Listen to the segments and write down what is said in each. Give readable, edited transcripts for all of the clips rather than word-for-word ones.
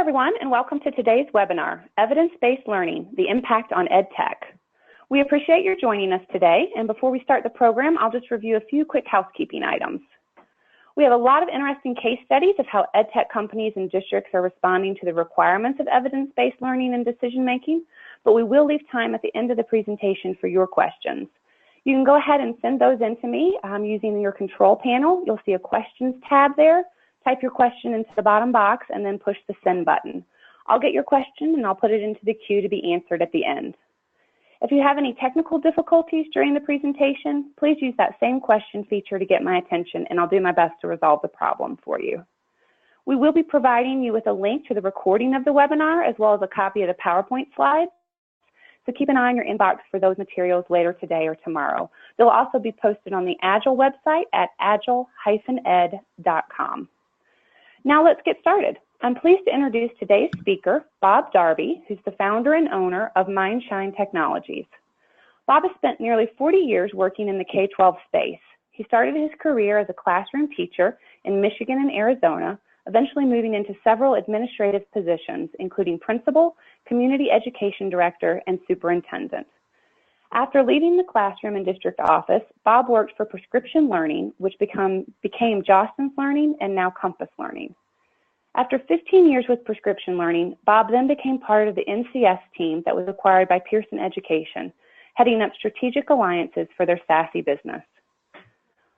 everyone, and welcome to today's webinar, Evidence-Based Learning, the Impact on EdTech. We appreciate your joining us today, and before we start the program, I'll just review a few quick housekeeping items. We have a lot of interesting case studies of how EdTech companies and districts are responding to the requirements of evidence-based learning and decision-making, but we will leave time at the end of the presentation for your questions. You can go ahead and send those in to me using your control panel. You'll see a questions tab there. Type your question into the bottom box and then push the send button. I'll get your question and I'll put it into the queue to be answered at the end. If you have any technical difficulties during the presentation, please use that same question feature to get my attention and I'll do my best to resolve the problem for you. We will be providing you with a link to the recording of the webinar as well as a copy of the PowerPoint slides. So keep an eye on your inbox for those materials later today or tomorrow. They'll also be posted on the Agile website at agile-ed.com. Now let's get started. I'm pleased to introduce today's speaker, Bob Darby, who's the founder and owner of MindShine Technologies. Bob has spent nearly 40 years working in the K-12 space. He started his career as a classroom teacher in Michigan and Arizona, eventually moving into several administrative positions, including principal, community education director, and superintendent. After leaving the classroom and district office, Bob worked for Prescription Learning, which became Jostens Learning and now Compass Learning. After 15 years with Prescription Learning, Bob then became part of the NCS team that was acquired by Pearson Education, heading up strategic alliances for their SASE business.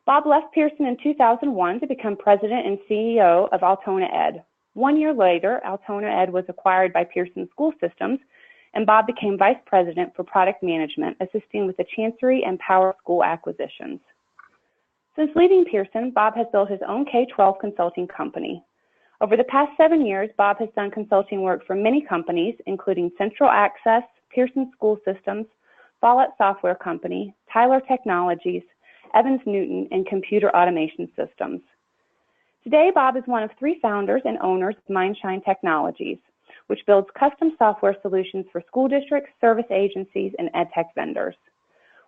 Bob left Pearson in 2001 to become president and CEO of Altona Ed. 1 year later, Altona Ed was acquired by Pearson School Systems, and Bob became vice president for product management, assisting with the Chancery and Power School acquisitions. Since leaving Pearson, Bob has built his own K-12 consulting company. Over the past 7 years, Bob has done consulting work for many companies, including Central Access, Pearson School Systems, Follett Software Company, Tyler Technologies, Evans Newton, and Computer Automation Systems. Today, Bob is one of 3 founders and owners of MindShine Technologies, which builds custom software solutions for school districts, service agencies, and EdTech vendors.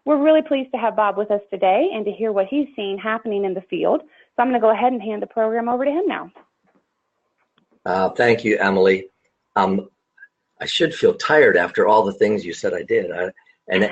We're really pleased to have Bob with us today and to hear what he's seeing happening in the field. So I'm going to go ahead and hand the program over to him now. Thank you, Emily. I should feel tired after all the things you said I did. And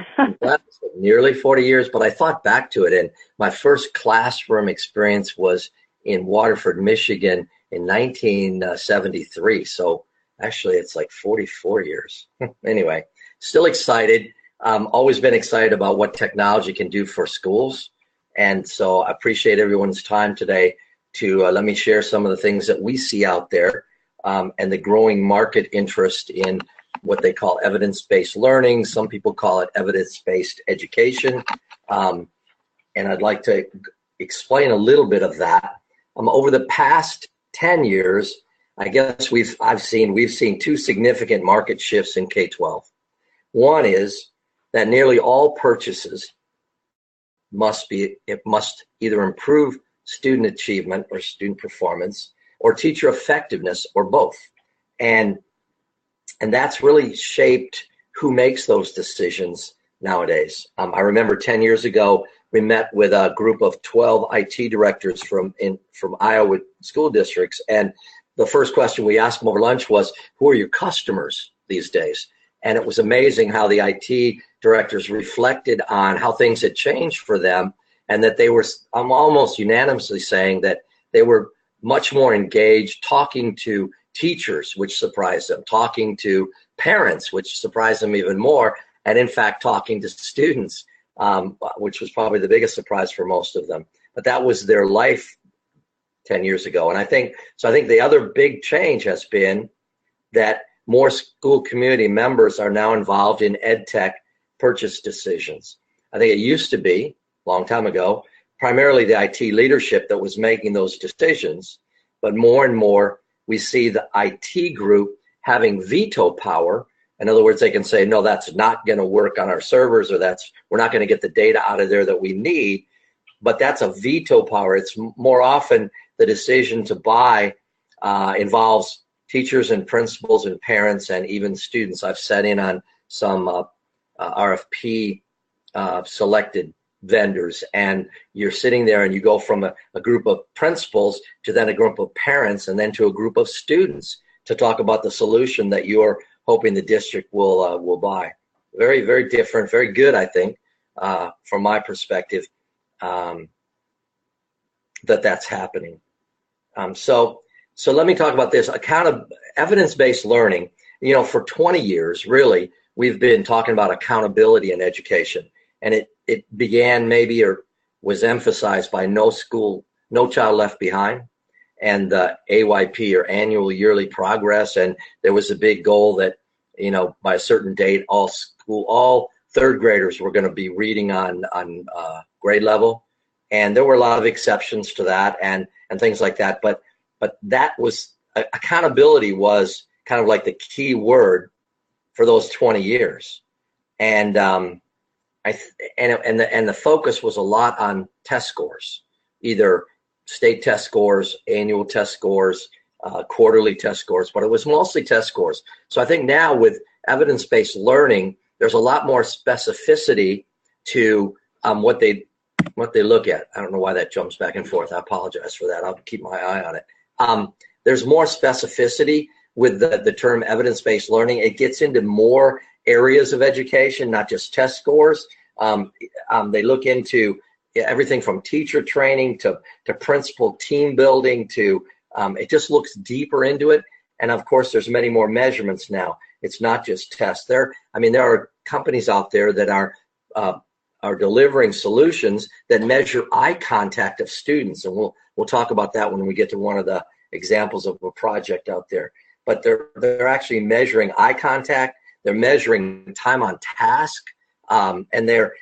that was nearly 40 years, but I thought back to it, and my first classroom experience was in Waterford, Michigan in 1973. So actually, it's like 44 years. Anyway, still excited. Always been excited about what technology can do for schools. And so I appreciate everyone's time today to let me share some of the things that we see out there and the growing market interest in what they call evidence-based learning. Some people call it evidence-based education. And I'd like to explain a little bit of that. Over the past 10 years, I guess we've seen 2 significant market shifts in K-12. One is that nearly all purchases must either improve student achievement or student performance or teacher effectiveness or both. And that's really shaped who makes those decisions nowadays. I remember 10 years ago, we met with a group of 12 IT directors from Iowa school districts, and the first question we asked them over lunch was, who are your customers these days? And it was amazing how the IT directors reflected on how things had changed for them, and that they were almost unanimously saying that they were much more engaged talking to teachers, which surprised them, talking to parents, which surprised them even more, and in fact talking to students, which was probably the biggest surprise for most of them. But that was their life 10 years ago. And I think the other big change has been that more school community members are now involved in EdTech purchase decisions. I think it used to be, a long time ago, primarily the IT leadership that was making those decisions, but more and more we see the IT group having veto power. In other words, they can say, no, that's not going to work on our servers, or we're not going to get the data out of there that we need. But that's a veto power. It's more often the decision to buy involves teachers and principals and parents and even students. I've sat in on some RFP selected vendors, and you're sitting there and you go from a group of principals to then a group of parents and then to a group of students to talk about the solution that you're hoping the district will buy. Very, very different, very good, I think, from my perspective, that's happening. So let me talk about this. Evidence-based learning. For 20 years, really, we've been talking about accountability in education, and it began maybe or was emphasized by No Child Left Behind, and the AYP, or annual yearly progress. And there was a big goal that, by a certain date, all third graders were going to be reading on grade level. And there were a lot of exceptions to that and things like that. But that was, accountability was kind of like the key word for those 20 years. And the focus was a lot on test scores, either state test scores, annual test scores, quarterly test scores, but it was mostly test scores. So I think now with evidence-based learning, there's a lot more specificity to what they look at. I don't know why that jumps back and forth. I apologize for that. I'll keep my eye on it. There's more specificity with the term evidence-based learning. It gets into more areas of education, not just test scores. They look into everything from teacher training to principal team building to, it just looks deeper into it. And of course, there's many more measurements now. It's not just tests. There are companies out there that are delivering solutions that measure eye contact of students, and we'll talk about that when we get to one of the examples of a project out there. But they're actually measuring eye contact. They're measuring time on task, and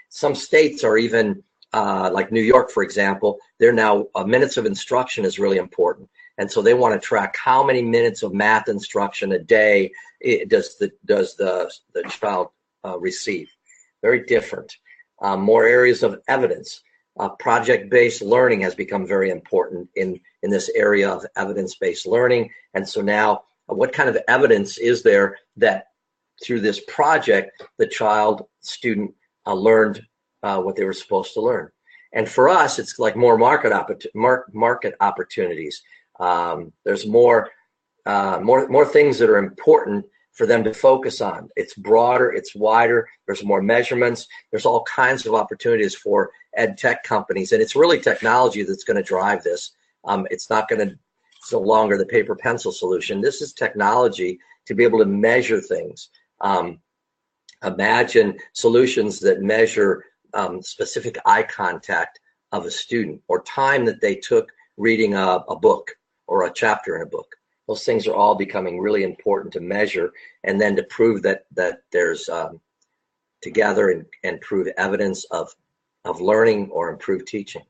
some states are even like New York, for example. They're now minutes of instruction is really important, and so they want to track how many minutes of math instruction a day does the child receive. Very different. More areas of evidence. Project-based learning has become very important in this area of evidence-based learning. And so now, what kind of evidence is there that through this project, the student learned what they were supposed to learn? And for us, it's like more market opportunities. There's more things that are important for them to focus on. It's broader, it's wider, there's more measurements, there's all kinds of opportunities for EdTech companies, and it's really technology that's going to drive this. It's no longer the paper pencil solution. This is technology to be able to measure things. Imagine solutions that measure specific eye contact of a student, or time that they took reading a book or a chapter in a book. Those things are all becoming really important to measure, and then to prove that there's to gather and prove evidence of learning or improved teaching.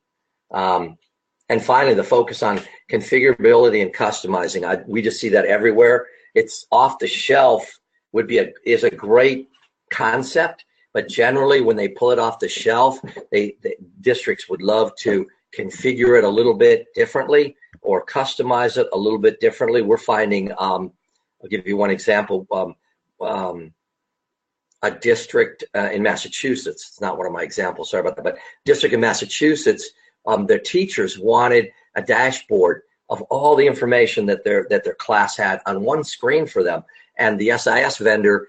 And finally, the focus on configurability and customizing. We just see that everywhere. It's off the shelf is a great concept, but generally when they pull it off the shelf, the districts would love to configure it a little bit differently or customize it a little bit differently. We're finding, I'll give you one example, a district in Massachusetts, it's not one of my examples, sorry about that, but district in Massachusetts, their teachers wanted a dashboard of all the information that their class had on one screen for them. And the SIS vendor,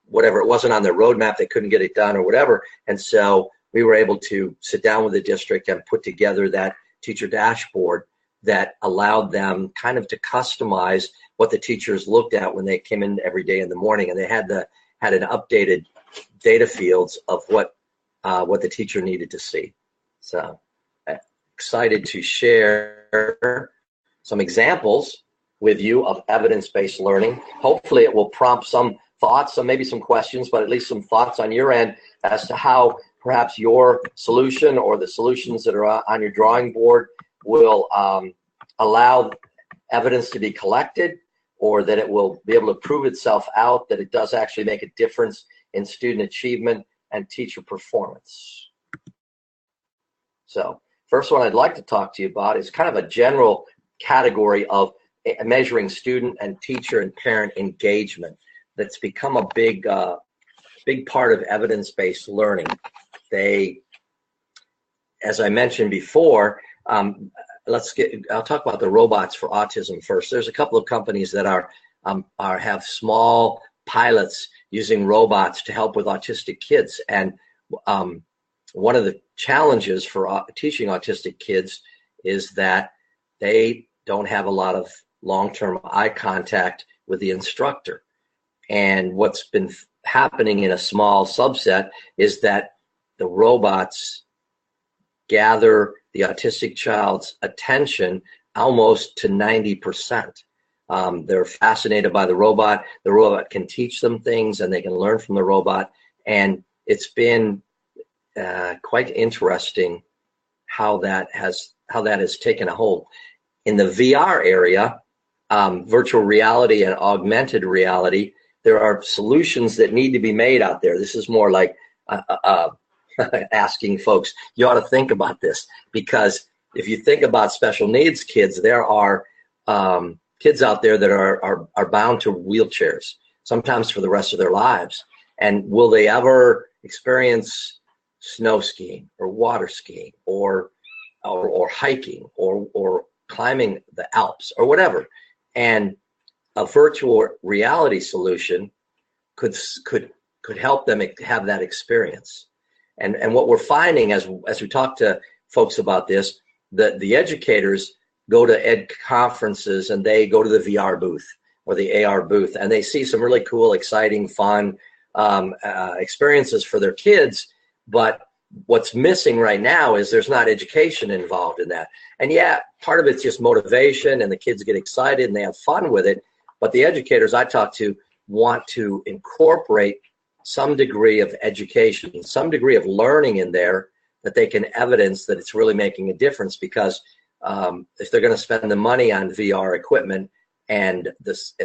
whatever, it wasn't on their roadmap, they couldn't get it done or whatever. And so we were able to sit down with the district and put together that teacher dashboard that allowed them kind of to customize what the teachers looked at when they came in every day in the morning. And they had an updated data fields of what the teacher needed to see. So excited to share some examples with you of evidence-based learning. Hopefully it will prompt some thoughts, maybe some questions, but at least some thoughts on your end as to how perhaps your solution or the solutions that are on your drawing board will allow evidence to be collected, or that it will be able to prove itself out that it does actually make a difference in student achievement and teacher performance. So first one I'd like to talk to you about is kind of a general category of measuring student and teacher and parent engagement that's become a big part of evidence-based learning. As I mentioned before, I'll talk about the robots for autism first. There's a couple of companies that have small pilots using robots to help with autistic kids. And one of the challenges for teaching autistic kids is that they don't have a lot of long-term eye contact with the instructor. And what's been happening in a small subset is that the robots gather the autistic child's attention almost to 90%. They're fascinated by the robot. The robot can teach them things and they can learn from the robot. And it's been quite interesting how that has taken a hold. In the VR area, virtual reality and augmented reality, there are solutions that need to be made out there. This is more like asking folks, you ought to think about this, because if you think about special needs kids, there are kids out there that are bound to wheelchairs, sometimes for the rest of their lives. And will they ever experience snow skiing or water skiing or hiking or climbing the Alps or whatever? And a virtual reality solution could help them have that experience. And what we're finding as we talk to folks about this, the educators go to ed conferences and they go to the VR booth or the AR booth, and they see some really cool, exciting, fun experiences for their kids. But what's missing right now is there's not education involved in that. And yeah, part of it's just motivation and the kids get excited and they have fun with it. But the educators I talk to want to incorporate some degree of education, some degree of learning in there that they can evidence that it's really making a difference. Because if they're going to spend the money on VR equipment and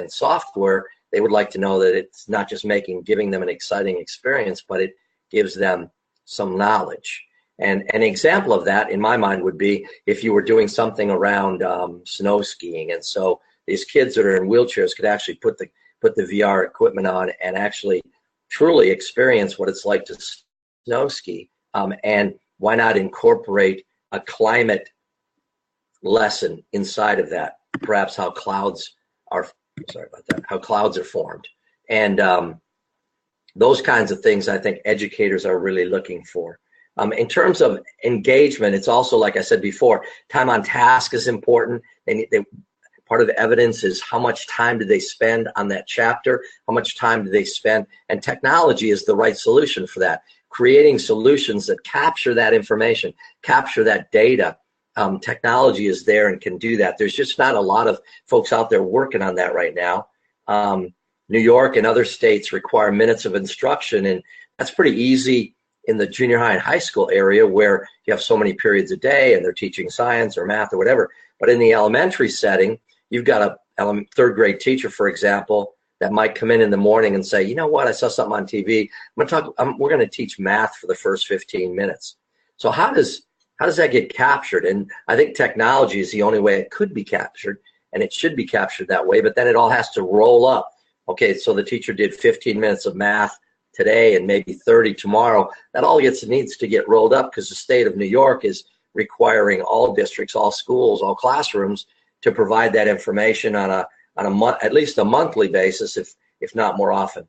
software, they would like to know that it's not just giving them an exciting experience, but it gives them some knowledge. And an example of that in my mind would be if you were doing something around snow skiing. And so these kids that are in wheelchairs could actually put the VR equipment on and actually truly experience what it's like to snow ski. And why not incorporate a climate lesson inside of that? Perhaps how clouds are formed. And those kinds of things I think educators are really looking for. In terms of engagement, it's also, like I said before, time on task is important. Part of the evidence is how much time do they spend on that chapter, how much time do they spend, and technology is the right solution for that. Creating solutions that capture that information, capture that data. Technology is there and can do that. There's just not a lot of folks out there working on that right now. New York and other states require minutes of instruction, and that's pretty easy in the junior high and high school area where you have so many periods a day and they're teaching science or math or whatever. But in the elementary setting, you've got a third grade teacher, for example, that might come in the morning and say, you know what, I saw something on TV. We're going to teach math for the first 15 minutes. So how does that get captured? And I think technology is the only way it could be captured, and it should be captured that way, but then it all has to roll up. Okay, so the teacher did 15 minutes of math today and maybe 30 tomorrow. That all needs to get rolled up because the state of New York is requiring all districts, all schools, all classrooms to provide that information on at least a monthly basis, if not more often.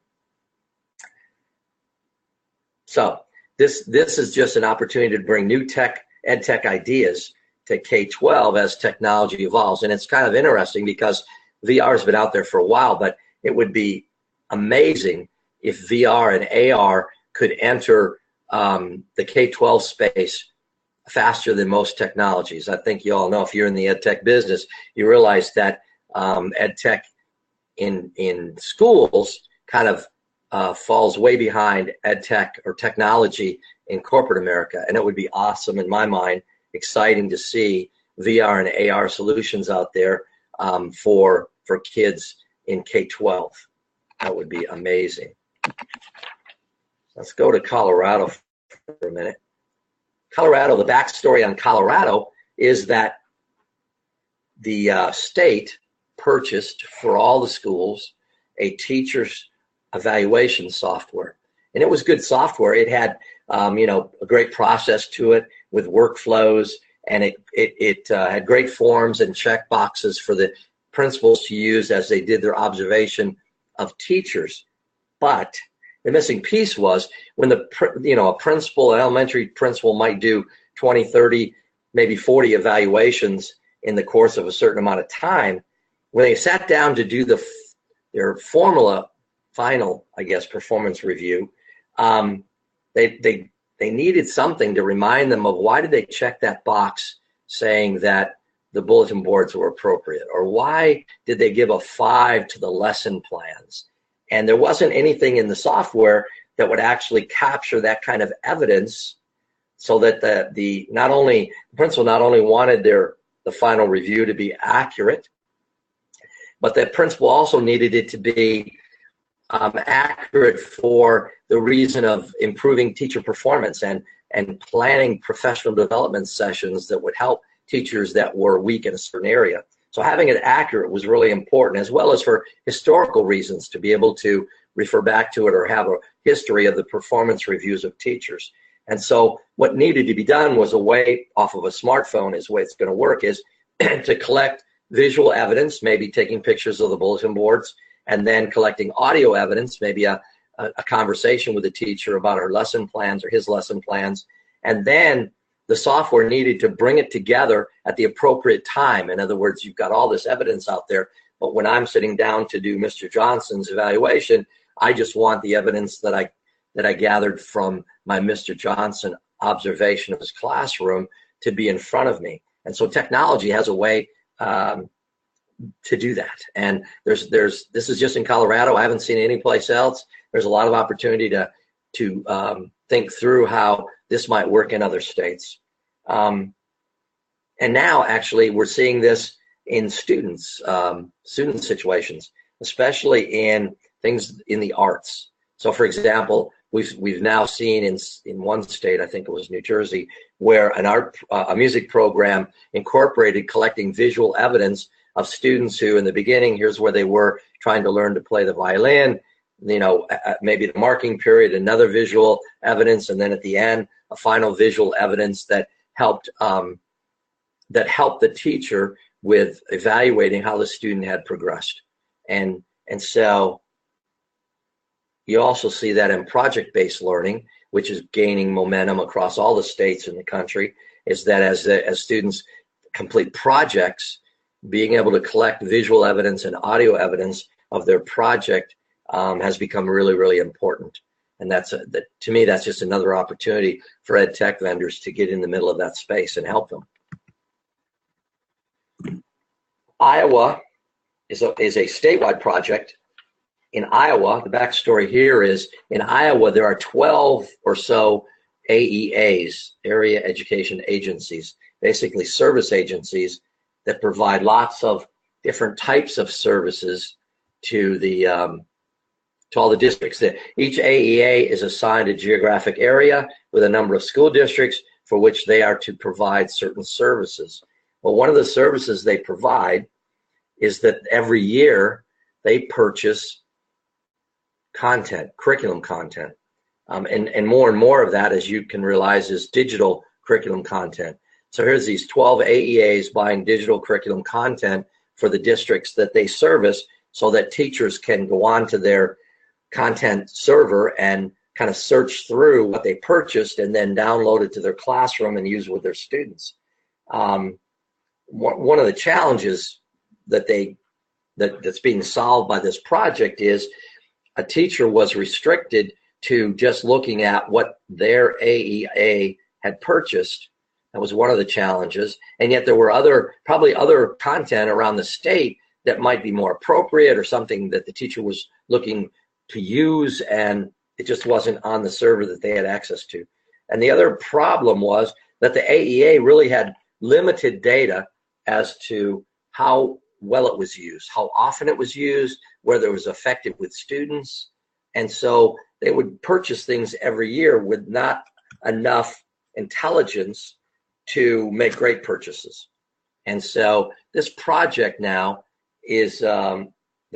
So this is just an opportunity to bring new EdTech ideas to K-12 as technology evolves. And it's kind of interesting because VR has been out there for a while, but it would be amazing if VR and AR could enter the K-12 space faster than most technologies. I think you all know, if you're in the EdTech business, you realize that EdTech in schools kind of falls way behind EdTech or technology in corporate America. And it would be awesome, in my mind, exciting to see VR and AR solutions out there for kids in K-12. That would be amazing. Let's go to Colorado for a minute. Colorado, the backstory on Colorado is that the state purchased for all the schools a teacher's evaluation software. And it was good software. It had, a great process to it with workflows. and it had great forms and check boxes for the principals to use as they did their observation of teachers. But the missing piece was when a principal, an elementary principal might do 20, 30, maybe 40 evaluations in the course of a certain amount of time. When they sat down to do their final, I guess, performance review, they needed something to remind them of why did they check that box saying that the bulletin boards were appropriate, or why did they give a 5 to the lesson plans? And there wasn't anything in the software that would actually capture that kind of evidence, so that the principal not only wanted the final review to be accurate, but the principal also needed it to be accurate for the reason of improving teacher performance and planning professional development sessions that would help teachers that were weak in a certain area. So having it accurate was really important, as well as for historical reasons, to be able to refer back to it or have a history of the performance reviews of teachers. And so what needed to be done was a way off of a smartphone, is the way it's going to work, is to collect visual evidence, maybe taking pictures of the bulletin boards, and then collecting audio evidence, maybe a conversation with the teacher about her lesson plans or his lesson plans. And then the software needed to bring it together at the appropriate time. In other words, you've got all this evidence out there, but when I'm sitting down to do Mr. Johnson's evaluation, I just want the evidence that I gathered from my Mr. Johnson observation of his classroom to be in front of me. And so technology has a way to do that. And this is just in Colorado. I haven't seen it anyplace else. There's a lot of opportunity to think through how this might work in other states. And now, actually, we're seeing this in student situations, especially in things in the arts. So, for example, we've now seen in one state, I think it was New Jersey, where a music program incorporated collecting visual evidence of students who, in the beginning, here's where they were trying to learn to play the violin, maybe the marking period, another visual evidence, and then at the end, a final visual evidence that helped the teacher with evaluating how the student had progressed. And so you also see that in project-based learning, which is gaining momentum across all the states in the country, is that as students complete projects, being able to collect visual evidence and audio evidence of their project has become really, really important. And to me, that's just another opportunity for EdTech vendors to get in the middle of that space and help them. Iowa is a statewide project. In Iowa, the backstory here is, in Iowa, there are 12 or so AEAs, Area Education Agencies, basically service agencies that provide lots of different types of services to all the districts. Each AEA is assigned a geographic area with a number of school districts for which they are to provide certain services. Well, one of the services they provide is that every year they purchase content, curriculum content. And more of that, as you can realize, is digital curriculum content. So here's these 12 AEAs buying digital curriculum content for the districts that they service, so that teachers can go on to their content server and kind of search through what they purchased and then download it to their classroom and use with their students. One of the challenges that's being solved by this project is a teacher was restricted to just looking at what their AEA had purchased. That was one of the challenges. And yet there were probably other content around the state that might be more appropriate, or something that the teacher was looking to use, and it just wasn't on the server that they had access to. And the other problem was that the AEA really had limited data as to how well it was used, how often it was used, whether it was effective with students. And so they would purchase things every year with not enough intelligence to make great purchases. And so this project now is, they're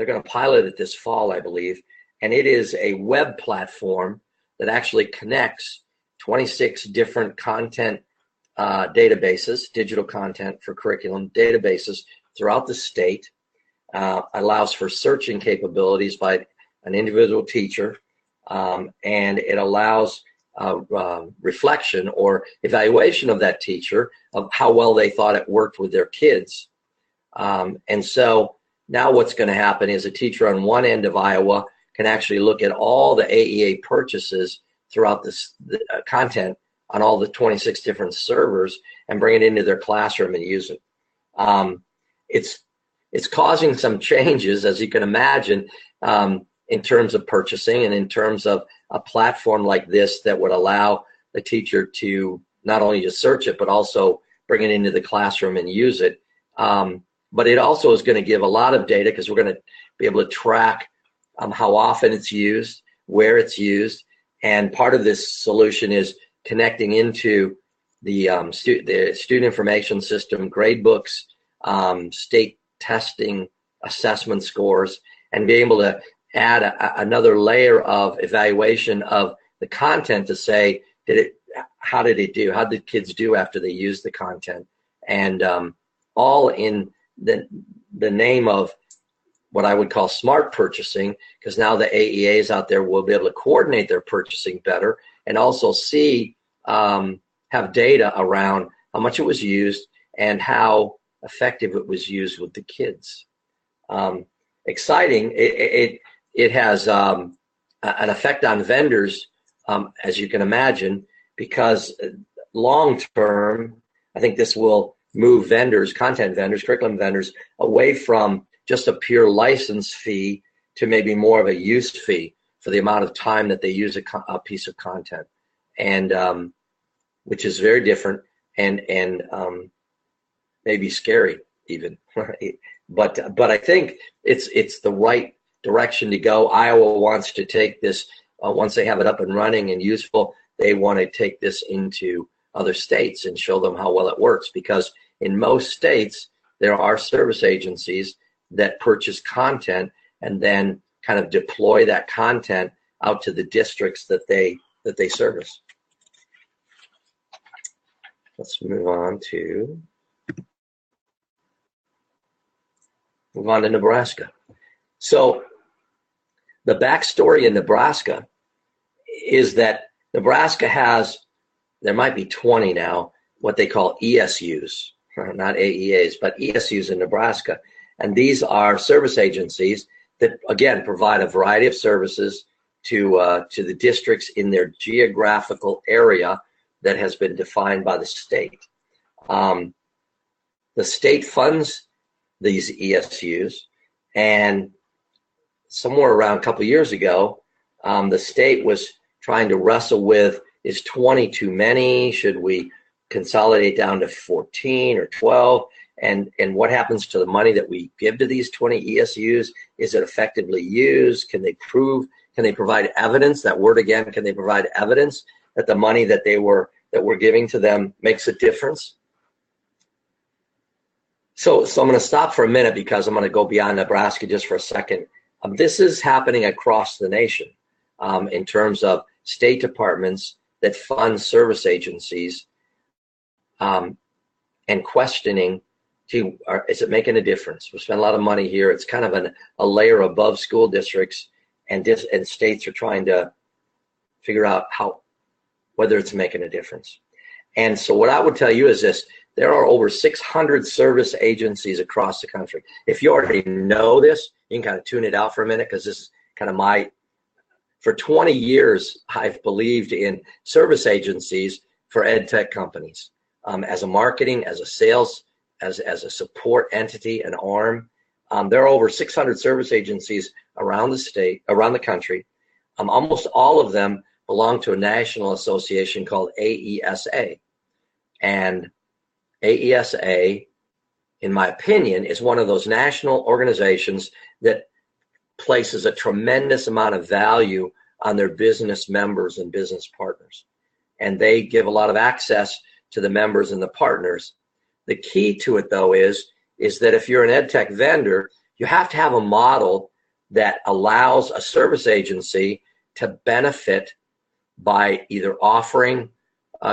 going to pilot it this fall, I believe, and it is a web platform that actually connects 26 different content databases, digital content for curriculum databases throughout the state, allows for searching capabilities by an individual teacher, and it allows reflection or evaluation of that teacher of how well they thought it worked with their kids. And so now what's going to happen is a teacher on one end of Iowa can actually look at all the AEA purchases throughout the content on all the 26 different servers and bring it into their classroom and use it. It's causing some changes, as you can imagine, in terms of purchasing and in terms of a platform like this that would allow the teacher to not only just search it, but also bring it into the classroom and use it. But it also is going to give a lot of data, because we're going to be able to track how often it's used, where it's used, and part of this solution is connecting into the student information system, grade books, state testing, assessment scores, and be able to add another layer of evaluation of the content to say, how did it do? How did kids do after they used the content? And all in the name of what I would call smart purchasing, because now the AEAs out there will be able to coordinate their purchasing better and also see, have data around how much it was used and how effective it was used with the kids. Exciting. It has an effect on vendors, as you can imagine, because long term, I think this will move vendors, content vendors, curriculum vendors, away from just a pure license fee to maybe more of a use fee for the amount of time that they use a piece of content, and which is very different and maybe scary even. But I think it's the right direction to go. Iowa wants to take this, once they have it up and running and useful, they want to take this into other states and show them how well it works, because in most states there are service agencies that purchase content and then kind of deploy that content out to the districts that they service. Let's move on to Nebraska. So the backstory in Nebraska is that Nebraska has, there might be 20 now, what they call ESUs, not AEAs, but ESUs in Nebraska. And these are service agencies that, again, provide a variety of services to the districts in their geographical area that has been defined by the state. The state funds these ESUs, and somewhere around a couple of years ago, the state was trying to wrestle with, is 20 too many? Should we consolidate down to 14 or 12? And what happens to the money that we give to these 20 ESUs? Is it effectively used? Can they provide evidence? That word again, can they provide evidence that the money that we're giving to them makes a difference? So I'm going to stop for a minute, because I'm going to go beyond Nebraska just for a second. This is happening across the nation in terms of state departments that fund service agencies, and questioning, is it making a difference? We spend a lot of money here. It's kind of a layer above school districts, and states are trying to figure out whether it's making a difference. And so what I would tell you is this: there are over 600 service agencies across the country. If you already know this, you can kind of tune it out for a minute, because this is kind of for 20 years, I've believed in service agencies for EdTech companies, as a marketing, as a sales, as a support entity, an arm. There are over 600 service agencies around the country. Almost all of them belong to a national association called AESA. And AESA, in my opinion, is one of those national organizations that places a tremendous amount of value on their business members and business partners. And they give a lot of access to the members and the partners. The key to it, though, is that if you're an EdTech vendor, you have to have a model that allows a service agency to benefit by either offering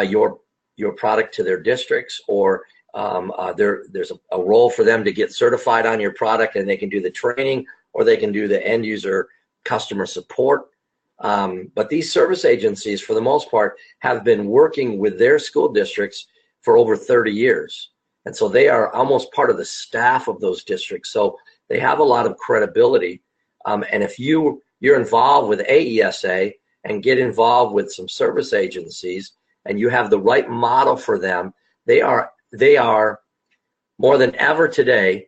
your your product to their districts, or there's a role for them to get certified on your product, and they can do the training, or they can do the end user customer support. But these service agencies, for the most part, have been working with their school districts for over 30 years. And so they are almost part of the staff of those districts. So they have a lot of credibility. And if you're involved with AESA and get involved with some service agencies, and you have the right model for them, they are more than ever today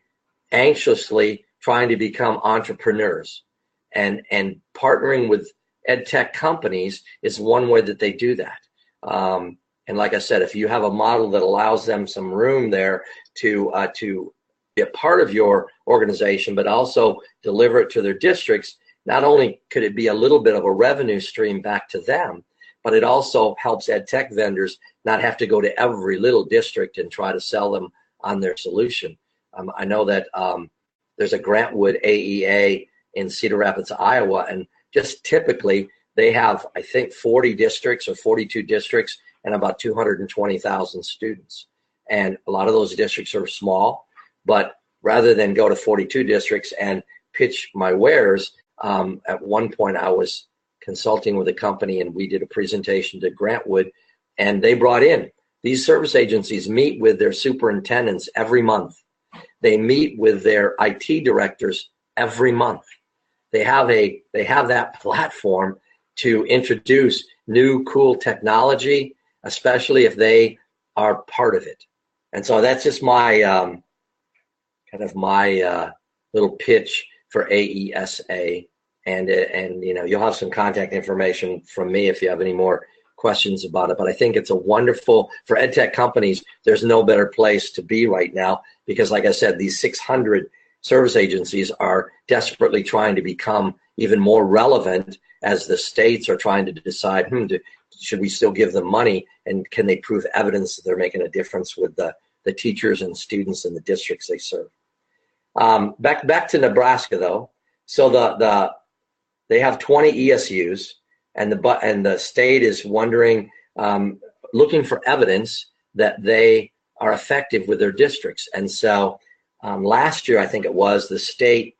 anxiously trying to become entrepreneurs. And partnering with EdTech companies is one way that they do that. And like I said, if you have a model that allows them some room there to be a part of your organization, but also deliver it to their districts, not only could it be a little bit of a revenue stream back to them, but it also helps EdTech vendors not have to go to every little district and try to sell them on their solution. I know that there's a Grantwood AEA in Cedar Rapids, Iowa, and just typically they have, I think, 40 districts or 42 districts and about 220,000 students. And a lot of those districts are small, but rather than go to 42 districts and pitch my wares, at one point I was consulting with a company and we did a presentation to Grantwood, and they brought in, these service agencies meet with their superintendents every month. They meet with their IT directors every month. They have that platform to introduce new cool technology, especially if they are part of it. And so that's just my little pitch for AESA. And you'll have some contact information from me if you have any more questions about it. But I think it's a wonderful, for EdTech companies, there's no better place to be right now, because like I said, these 600 service agencies are desperately trying to become even more relevant as the states are trying to decide, should we still give them money, and can they prove evidence that they're making a difference with the teachers and students in the districts they serve. Back to Nebraska though. So they have 20 ESUs, and the state is wondering, looking for evidence that they are effective with their districts. And so last year, I think it was, the state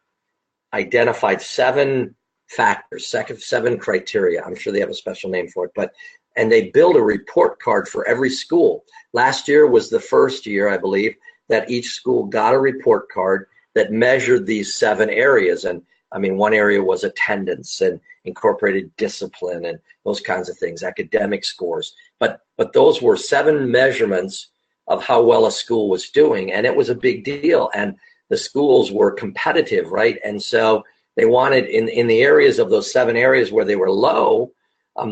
identified 7 factors, 7 criteria. I'm sure they have a special name for it, and they built a report card for every school. Last year was the first year, I believe, that each school got a report card that measured these 7 areas. And I mean, one area was attendance and incorporated discipline and those kinds of things, academic scores. But those were 7 measurements of how well a school was doing, and it was a big deal. And the schools were competitive, right? And so they wanted, in the areas of those 7 areas where they were low,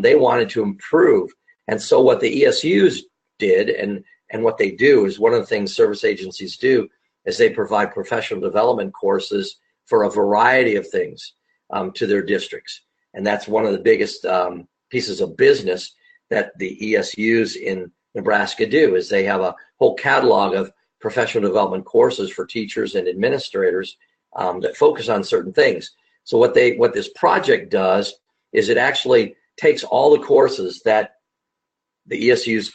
they wanted to improve. And so what the ESUs did, and what they do, is one of the things service agencies do is they provide professional development courses for a variety of things to their districts. And that's one of the biggest pieces of business that the ESUs in Nebraska do, is they have a whole catalog of professional development courses for teachers and administrators that focus on certain things. So what this project does is it actually takes all the courses that the ESUs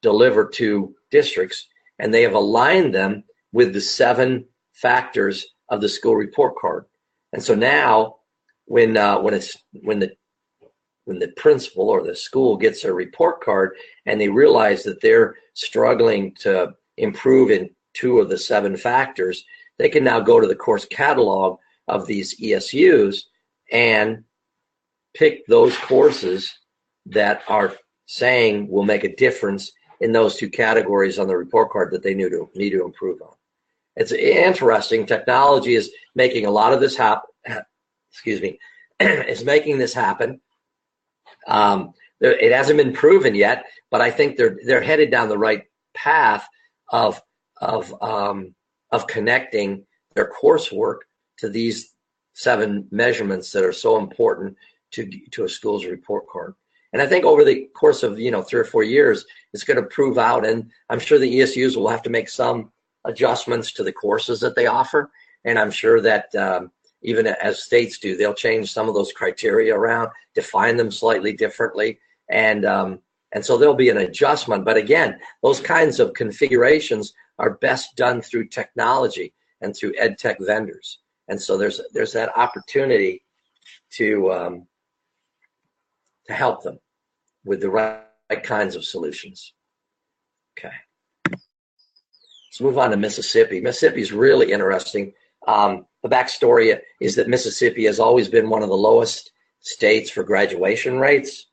deliver to districts, and they have aligned them with the 7 factors of the school report card. And so now when the principal or the school gets a report card and they realize that they're struggling to improve in 2 of the 7 factors, they can now go to the course catalog of these ESUs and pick those courses that are saying will make a difference in those 2 categories on the report card that they need to improve on. It's interesting. Technology is making a lot of this happen. Excuse me. It's making this happen. It hasn't been proven yet, but I think they're headed down the right path of connecting their coursework to these 7 measurements that are so important to a school's report card. And I think over the course of 3 or 4 years, it's going to prove out, and I'm sure the ESUs will have to make some adjustments to the courses that they offer. And I'm sure that even as states do, they'll change some of those criteria around, define them slightly differently. And And so there'll be an adjustment. But again, those kinds of configurations are best done through technology and through EdTech vendors. And so there's that opportunity to help them with the right kinds of solutions. Okay. Let's move on to Mississippi. Mississippi is really interesting. The backstory is that Mississippi has always been one of the lowest states for graduation rates.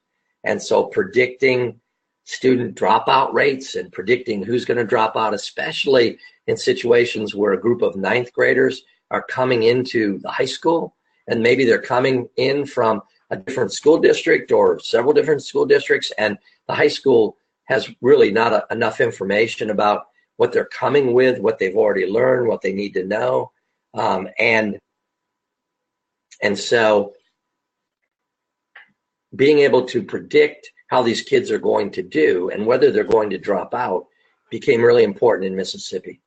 And so predicting student dropout rates and predicting who's going to drop out, especially in situations where a group of ninth graders are coming into the high school, and maybe they're coming in from a different school district or several different school districts, and the high school has really not enough information about what they're coming with, what they've already learned, what they need to know. And so being able to predict how these kids are going to do and whether they're going to drop out became really important in Mississippi.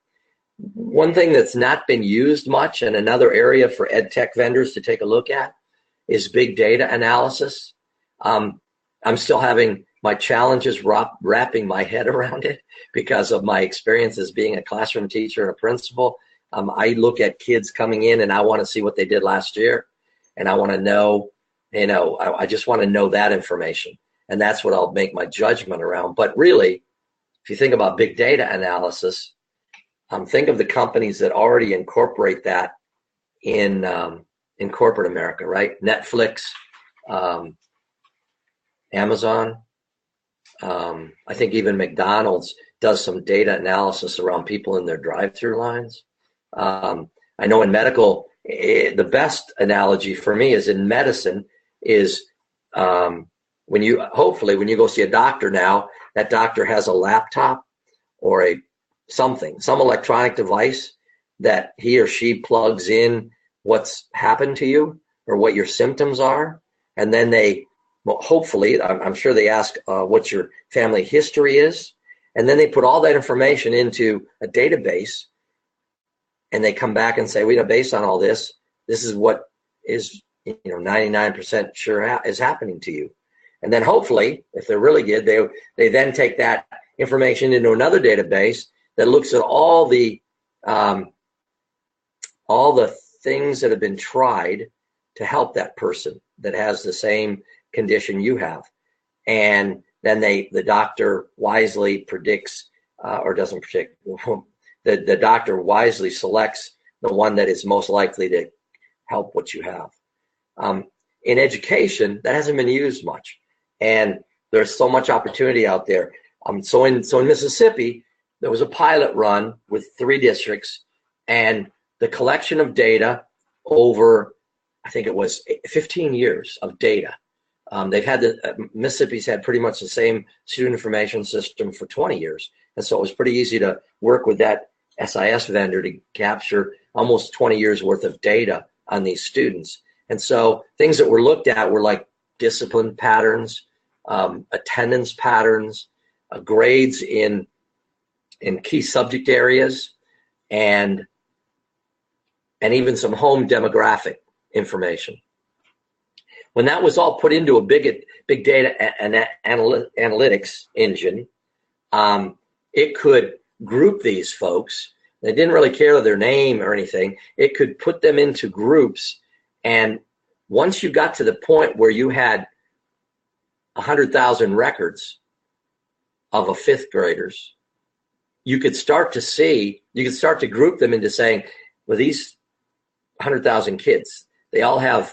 One thing that's not been used much, and another area for EdTech vendors to take a look at, is big data analysis. I'm still having my challenges wrapping my head around it because of my experience as being a classroom teacher and a principal. I look at kids coming in and I want to see what they did last year. And I want to know, I just want to know that information. And that's what I'll make my judgment around. But really, if you think about big data analysis, think of the companies that already incorporate that in corporate America, right? Netflix, Amazon. I think even McDonald's does some data analysis around people in their drive-through lines. I know in medical, the best analogy for me is in medicine is when you go see a doctor now, that doctor has a laptop or some electronic device that he or she plugs in what's happened to you or what your symptoms are. And then hopefully, I'm sure they ask what your family history is. And then they put all that information into a database and they come back and say, based on all this, this is what is 99% sure is happening to you. And then hopefully, if they're really good, they then take that information into another database that looks at all the things that have been tried to help that person that has the same condition you have. And then the doctor wisely predicts or doesn't predict. The doctor wisely selects the one that is most likely to help what you have. In education, that hasn't been used much. And there's so much opportunity out there. So in Mississippi, there was a pilot run with 3 districts, and the collection of data over, I think it was 15 years of data. Mississippi's had pretty much the same student information system for 20 years. And so it was pretty easy to work with that SIS vendor to capture almost 20 years worth of data on these students. And so things that were looked at were like discipline patterns, attendance patterns, grades in key subject areas, and even some home demographic information. When that was all put into a big data analytics engine, it could group these folks. They didn't really care their name or anything. It could put them into groups. And once you got to the point where you had 100,000 records of a 5th graders, you could start to group them into saying, well, these 100,000 kids, they all have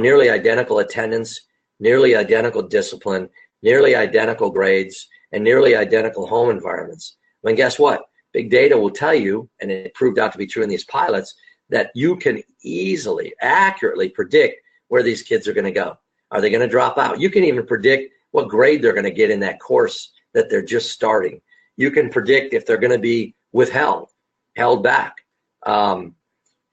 nearly identical attendance, nearly identical discipline, nearly identical grades, and nearly identical home environments. Well, guess what? Big data will tell you, and it proved out to be true in these pilots, that you can easily, accurately predict where these kids are going to go. Are they going to drop out? You can even predict what grade they're going to get in that course that they're just starting. You can predict if they're going to be held back.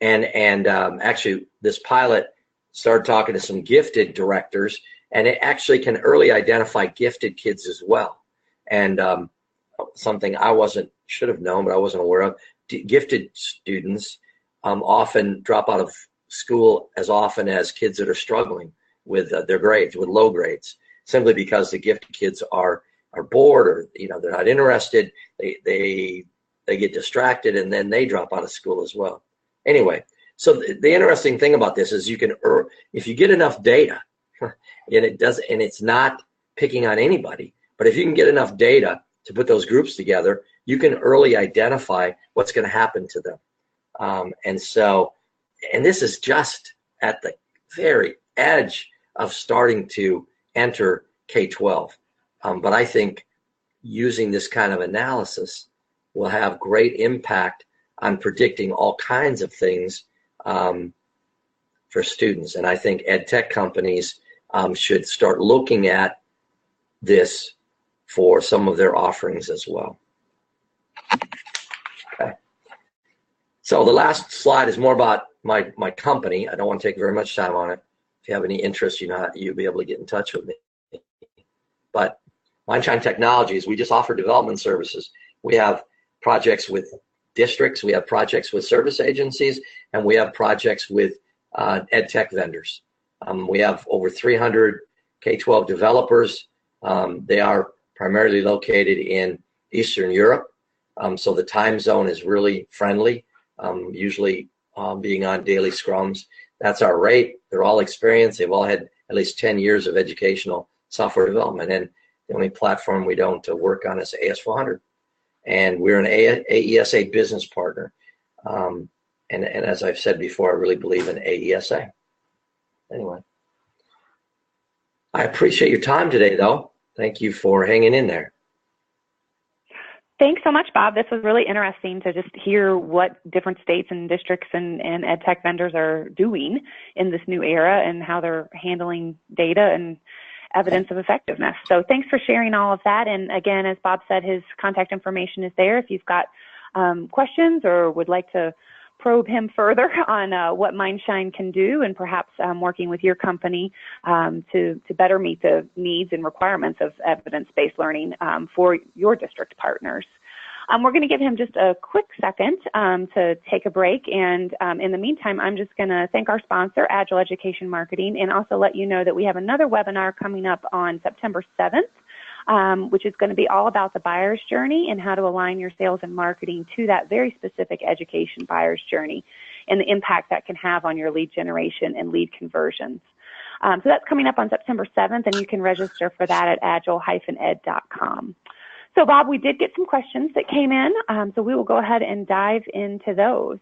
Actually, this pilot started talking to some gifted directors, and it actually can early identify gifted kids as well. And something I should have known, but I wasn't aware of, gifted students often drop out of school as often as kids that are struggling with their grades, with low grades, simply because the gifted kids are are bored, or they're not interested, they get distracted, and then they drop out of school as well. Anyway, so the interesting thing about this is if you get enough data, and it's not picking on anybody, but if you can get enough data to put those groups together, you can early identify what's going to happen to them. And this is just at the very edge of starting to enter K-12. But I think using this kind of analysis will have great impact on predicting all kinds of things for students. And I think EdTech companies should start looking at this for some of their offerings as well. Okay. So the last slide is more about my company. I don't want to take very much time on it. If you have any interest, you'll be able to get in touch with me. But MindShine Technologies, we just offer development services. We have projects with districts, we have projects with service agencies, and we have projects with EdTech vendors. We have over 300 K-12 developers. They are primarily located in Eastern Europe, so the time zone is really friendly, usually being on daily scrums. That's our rate. They're all experienced. They've all had at least 10 years of educational software development, and the only platform we don't work on is AS400. And we're an AESA business partner. And as I've said before, I really believe in AESA. Anyway, I appreciate your time today, though. Thank you for hanging in there. Thanks so much, Bob. This was really interesting to just hear what different states and districts and EdTech vendors are doing in this new era and how they're handling data and evidence of effectiveness. So thanks for sharing all of that. And again, as Bob said, his contact information is there if you've got questions or would like to probe him further on what MindShine can do, and perhaps working with your company to better meet the needs and requirements of evidence-based learning for your district partners. We're going to give him just a quick second to take a break, and in the meantime, I'm just going to thank our sponsor, Agile Education Marketing, and also let you know that we have another webinar coming up on September 7th, which is going to be all about the buyer's journey and how to align your sales and marketing to that very specific education buyer's journey and the impact that can have on your lead generation and lead conversions. So that's coming up on September 7th, and you can register for that at agile-ed.com. So, Bob, we did get some questions that came in, so we will go ahead and dive into those.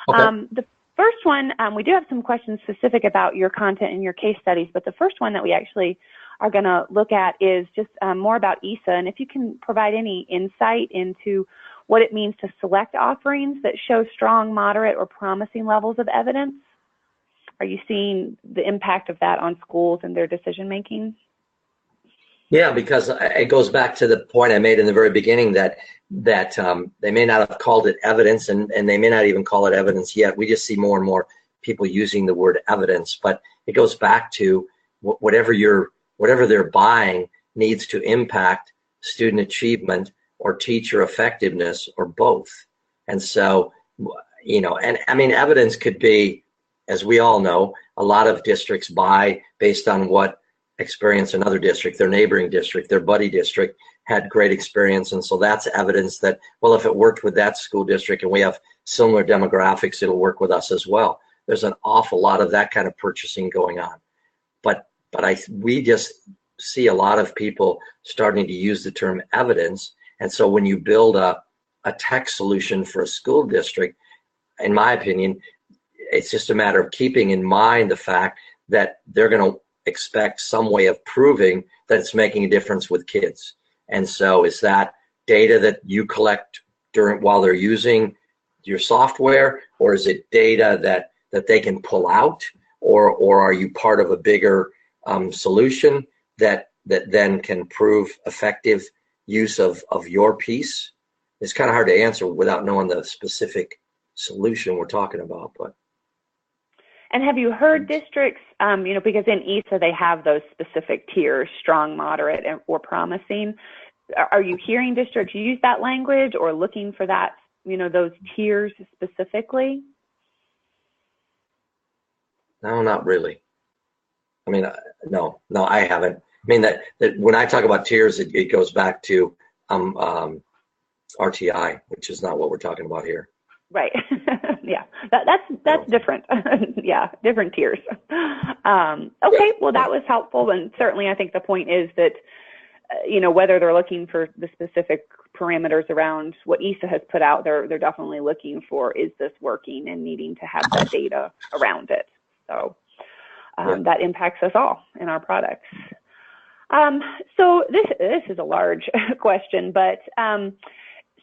Okay. The first one, we do have some questions specific about your content and your case studies, but the first one that we actually are going to look at is just more about ESSA, and if you can provide any insight into what it means to select offerings that show strong, moderate, or promising levels of evidence. Are you seeing the impact of that on schools and their decision-making? Yeah, because it goes back to the point I made in the very beginning that they may not have called it evidence, and they may not even call it evidence yet. We just see more and more people using the word evidence, but it goes back to whatever they're buying needs to impact student achievement or teacher effectiveness or both. And so, and I mean, evidence could be, as we all know, a lot of districts buy based on what experience another district, their neighboring district, their buddy district had great experience. And so that's evidence that, well, if it worked with that school district and we have similar demographics, it'll work with us as well. There's an awful lot of that kind of purchasing going on. But we just see a lot of people starting to use the term evidence. And so when you build a tech solution for a school district, in my opinion, it's just a matter of keeping in mind the fact that they're going to expect some way of proving that it's making a difference with kids. And so is that data that you collect while they're using your software, or is it data that they can pull out, or are you part of a bigger solution that then can prove effective use of your piece? It's kind of hard to answer without knowing the specific solution we're talking about. But and have you heard districts, because in ESSA they have those specific tiers, strong, moderate, or promising. Are you hearing districts use that language or looking for that, those tiers specifically? No, not really. I mean, no, I haven't. mean, that when I talk about tiers, it goes back to RTI, which is not what we're talking about here. Right. Yeah, that's different. Yeah, different tiers. Okay, well, that was helpful, and certainly I think the point is that whether they're looking for the specific parameters around what ESSA has put out, they're definitely looking for, is this working, and needing to have that data around it. So that impacts us all in our products. So this is a large question, but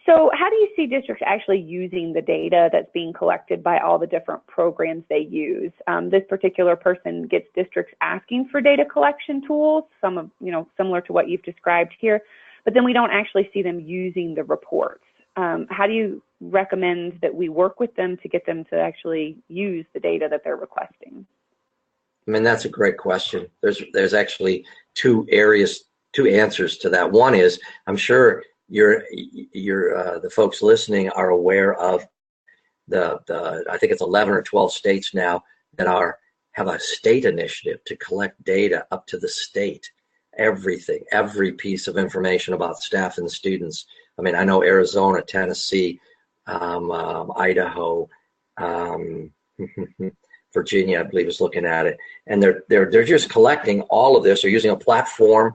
so how do you see districts actually using the data that's being collected by all the different programs they use? This particular person gets districts asking for data collection tools, some of, similar to what you've described here, but then we don't actually see them using the reports. How do you recommend that we work with them to get them to actually use the data that they're requesting? I mean, that's a great question. There's actually two answers to that. One is, I'm sure the folks listening are aware of I think it's 11 or 12 states now that have a state initiative to collect data up to the state, everything, every piece of information about staff and students. I mean, I know Arizona, Tennessee, Idaho, Virginia, I believe, is looking at it, and they're just collecting all of this. They're using a platform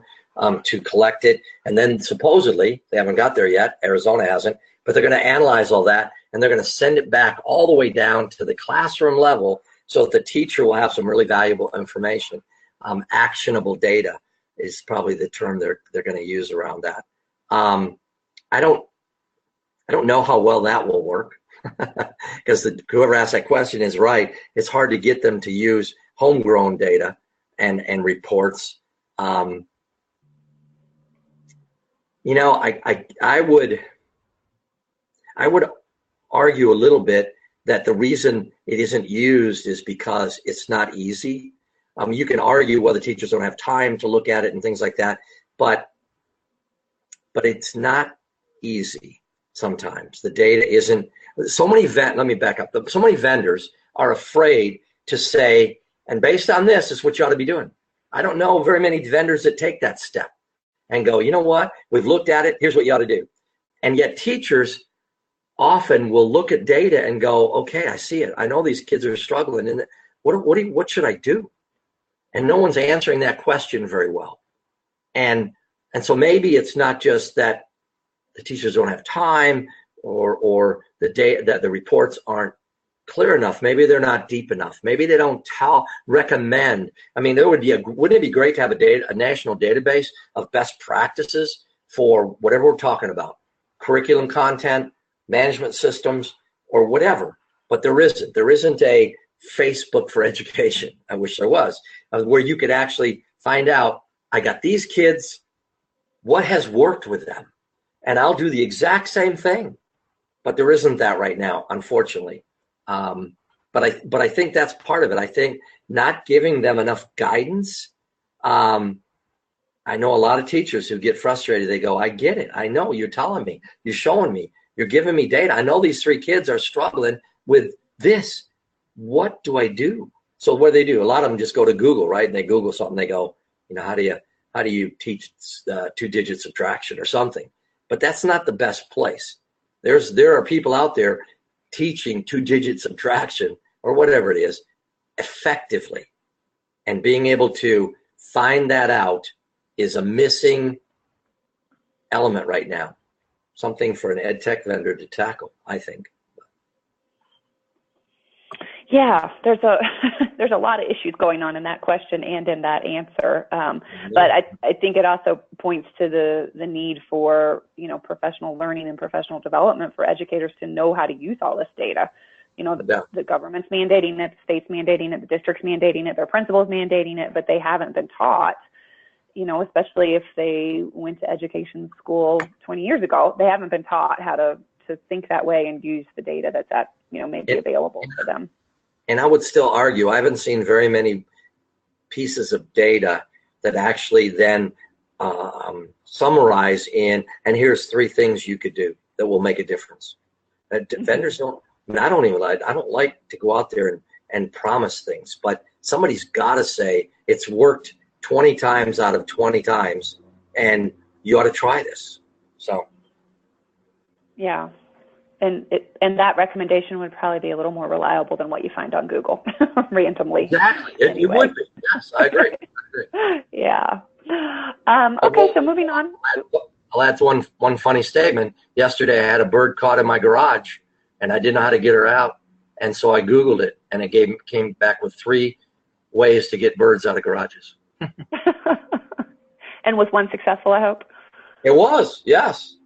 to collect it, and then supposedly, they haven't got there yet, Arizona hasn't, but they're going to analyze all that, and they're going to send it back all the way down to the classroom level so that the teacher will have some really valuable information. Actionable data is probably the term they're going to use around that. I don't know how well that will work, because whoever asked that question is right. It's hard to get them to use homegrown data and reports. I would argue a little bit that the reason it isn't used is because it's not easy. You can argue whether teachers don't have time to look at it and things like that, but it's not easy sometimes. The data isn't. Let me back up. So many vendors are afraid to say, and based on this is what you ought to be doing. I don't know very many vendors that take that step and go, you know what, we've looked at it, here's what you ought to do. And yet teachers often will look at data and go, okay, I see it. I know these kids are struggling, and what should I do? And no one's answering that question very well. And so maybe it's not just that the teachers don't have time or the data, that the reports aren't clear enough. Maybe they're not deep enough. Maybe they don't recommend. I mean, wouldn't it be great to have a national database of best practices for whatever we're talking about, curriculum content, management systems, or whatever? But there isn't. There isn't a Facebook for education. I wish there was, where you could actually find out, I got these kids, what has worked with them, and I'll do the exact same thing. But there isn't that right now, unfortunately. But I think that's part of it. I think not giving them enough guidance. I know a lot of teachers who get frustrated. They go, I get it. I know you're telling me, you're showing me, you're giving me data. I know these 3 kids are struggling with this. What do I do? So what do? A lot of them just go to Google, right? And they Google something. They go, how do you teach 2-digit subtraction or something? But that's not the best place. There are people out there teaching 2-digit subtraction or whatever it is effectively, and being able to find that out is a missing element right now. Something for an EdTech vendor to tackle, I think. Yeah, there's a lot of issues going on in that question and in that answer. But I think it also points to the need for, professional learning and professional development for educators to know how to use all this data. The government's mandating it, the state's mandating it, the district's mandating it, their principals mandating it, but they haven't been taught, especially if they went to education school 20 years ago, they haven't been taught how to think that way and use the data that's maybe available for them. And I would still argue, I haven't seen very many pieces of data that actually then summarize and here's 3 things you could do that will make a difference. Vendors don't. I don't like to go out there and promise things, but somebody's got to say it's worked 20 times out of 20 times, and you ought to try this. So. Yeah. And that recommendation would probably be a little more reliable than what you find on Google randomly. Exactly. It would be. Yes, I agree. Yeah. Okay, so moving on. I'll add one funny statement. Yesterday, I had a bird caught in my garage, and I didn't know how to get her out. And so I Googled it, and it came back with 3 ways to get birds out of garages. And was one successful, I hope? It was, yes.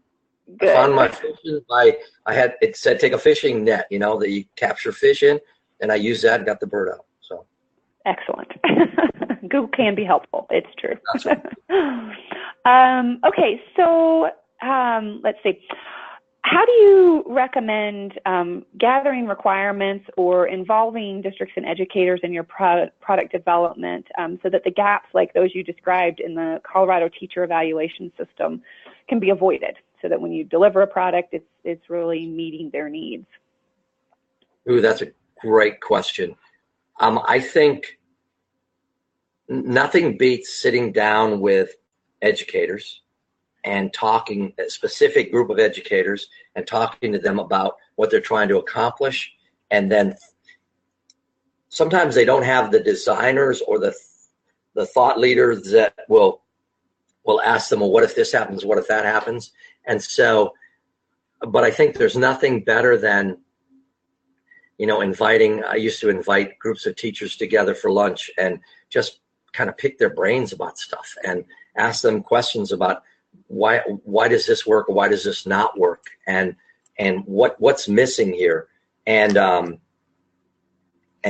Good. I found my fishing it said take a fishing net, that you capture fish in, and I used that and got the bird out. So excellent. Google can be helpful. It's true. That's right. Okay, so let's see. How do you recommend gathering requirements or involving districts and educators in your product development so that the gaps like those you described in the Colorado teacher evaluation system can be avoided, so that when you deliver a product, it's really meeting their needs? Ooh, that's a great question. I think nothing beats sitting down with educators and talking, a specific group of educators, and talking to them about what they're trying to accomplish. And then sometimes they don't have the designers or the thought leaders that will ask them, well, what if this happens? What if that happens? And so, but I think there's nothing better than, I used to invite groups of teachers together for lunch and just kind of pick their brains about stuff and ask them questions about why does this work or why does this not work, and what's missing here. And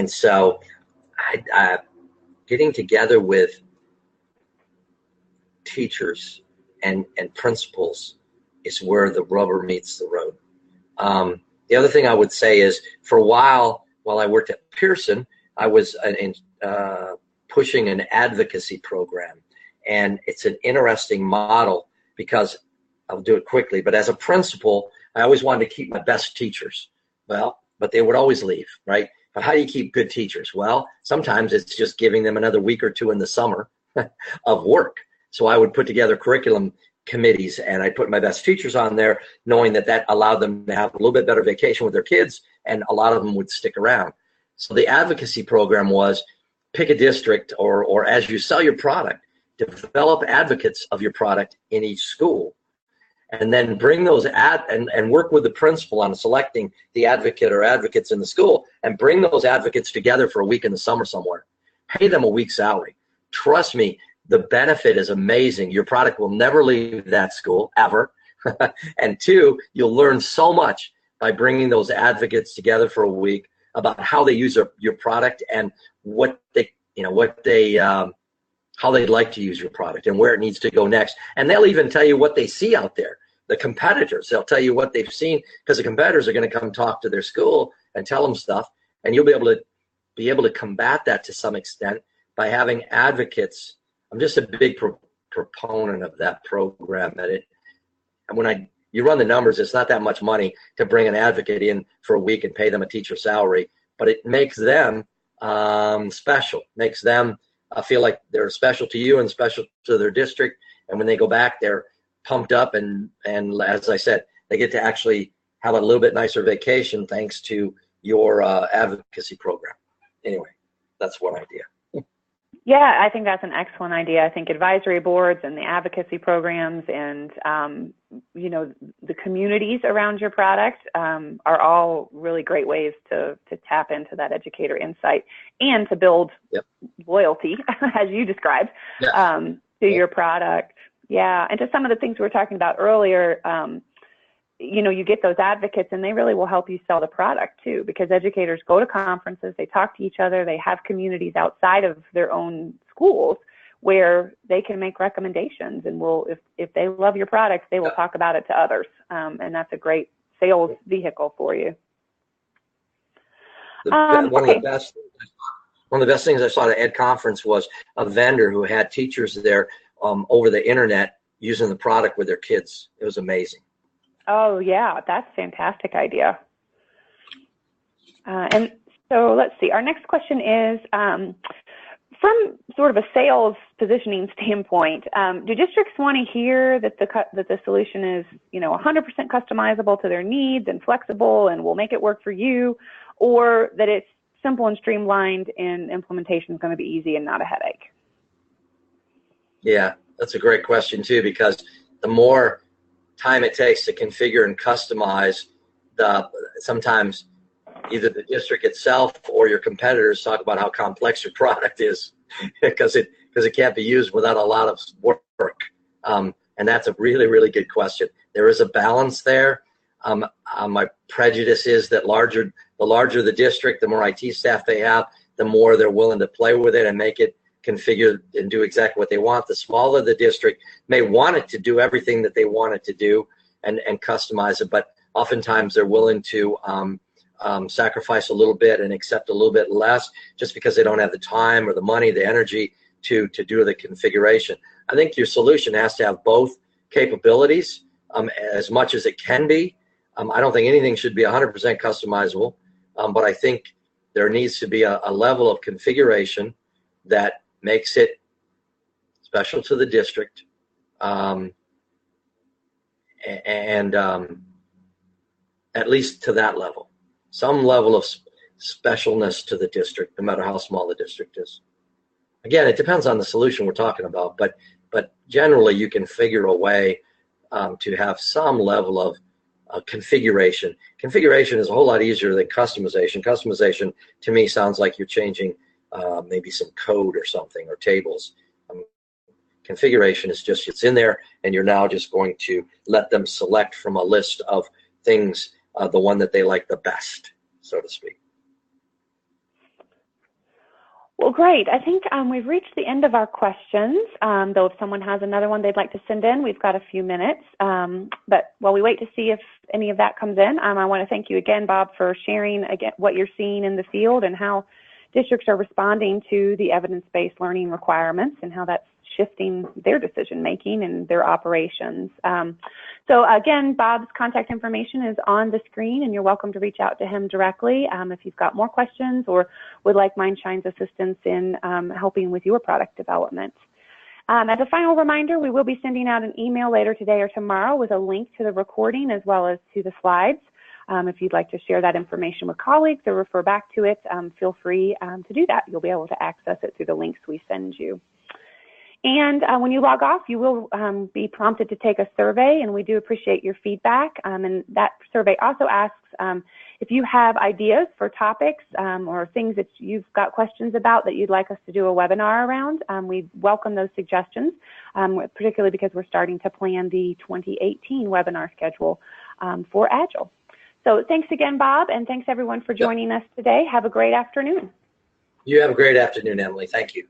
so I getting together with teachers and principals is where the rubber meets the road. The other thing I would say is, for a while I worked at Pearson, I was pushing an advocacy program. And it's an interesting model because, I'll do it quickly, but as a principal, I always wanted to keep my best teachers. Well, but they would always leave, right? But how do you keep good teachers? Well, sometimes it's just giving them another week or 2 in the summer of work. So I would put together curriculum committees, and I put my best teachers on there, knowing that allowed them to have a little bit better vacation with their kids, and a lot of them would stick around. So the advocacy program was, pick a district, or as you sell your product, develop advocates of your product in each school, and then bring those and work with the principal on selecting the advocate or advocates in the school, and bring those advocates together for a week in the summer somewhere. Pay them a week's salary. Trust me, the benefit is amazing. Your product will never leave that school, ever. And 2, you'll learn so much by bringing those advocates together for a week about how they use your product and how they'd like to use your product and where it needs to go next. And they'll even tell you what they see out there. The competitors, they'll tell you what they've seen, because the competitors are going to come talk to their school and tell them stuff. And you'll be able to combat that to some extent by having advocates. I'm just a big proponent of that program. You run the numbers, it's not that much money to bring an advocate in for a week and pay them a teacher salary, but it makes them special, makes them feel like they're special to you and special to their district. And when they go back, they're pumped up, and as I said, they get to actually have a little bit nicer vacation thanks to your advocacy program. Anyway, that's one idea. Yeah, I think that's an excellent idea. I think advisory boards and the advocacy programs and, the communities around your product are all really great ways to tap into that educator insight and to build loyalty, as you described, to your product. Yeah, and to some of the things we were talking about earlier, you get those advocates and they really will help you sell the product too, because educators go to conferences, they talk to each other, they have communities outside of their own schools where they can make recommendations, and if they love your products, they will talk about it to others. And that's a great sales vehicle for you. One of the best things I saw at Ed Conference was a vendor who had teachers there over the internet using the product with their kids. It was amazing. Oh, yeah, that's a fantastic idea. And so let's see. Our next question is, from sort of a sales positioning standpoint, do districts want to hear that the solution is, 100% customizable to their needs and flexible and will make it work for you, or that it's simple and streamlined and implementation is going to be easy and not a headache? Yeah, that's a great question too, because the more time it takes to configure and customize, sometimes either the district itself or your competitors talk about how complex your product is because it can't be used without a lot of work. And that's a really, really good question. There is a balance there. My prejudice is that the larger the district, the more IT staff they have, the more they're willing to play with it and make it configure and do exactly what they want. The smaller the district may want it to do everything that they want it to do and customize it, but oftentimes they're willing to sacrifice a little bit and accept a little bit less just because they don't have the time or the money, the energy to do the configuration. I think your solution has to have both capabilities as much as it can be. I don't think anything should be 100% customizable, but I think there needs to be a level of configuration that makes it special to the district, and at least to that level. Some level of specialness to the district, no matter how small the district is. Again, it depends on the solution we're talking about, but generally you can figure a way to have some level of configuration. Configuration is a whole lot easier than customization. Customization, to me, sounds like you're changing maybe some code or something, or tables. Configuration is just, it's in there, and you're now just going to let them select from a list of things the one that they like the best, so to speak. Well, great. I think we've reached the end of our questions, though if someone has another one they'd like to send in, we've got a few minutes. But while we wait to see if any of that comes in, I want to thank you again, Bob, for sharing again what you're seeing in the field and how districts are responding to the evidence-based learning requirements and how that's shifting their decision-making and their operations. So again, Bob's contact information is on the screen, and you're welcome to reach out to him directly if you've got more questions or would like MindShine's assistance in helping with your product development. As a final reminder, we will be sending out an email later today or tomorrow with a link to the recording as well as to the slides. If you'd like to share that information with colleagues or refer back to it, feel free to do that. You'll be able to access it through the links we send you. And when you log off, you will be prompted to take a survey, and we do appreciate your feedback. And that survey also asks if you have ideas for topics or things that you've got questions about that you'd like us to do a webinar around. We welcome those suggestions, particularly because we're starting to plan the 2018 webinar schedule for Agile. So thanks again, Bob, and thanks everyone for joining us today. Have a great afternoon. You have a great afternoon, Emily. Thank you.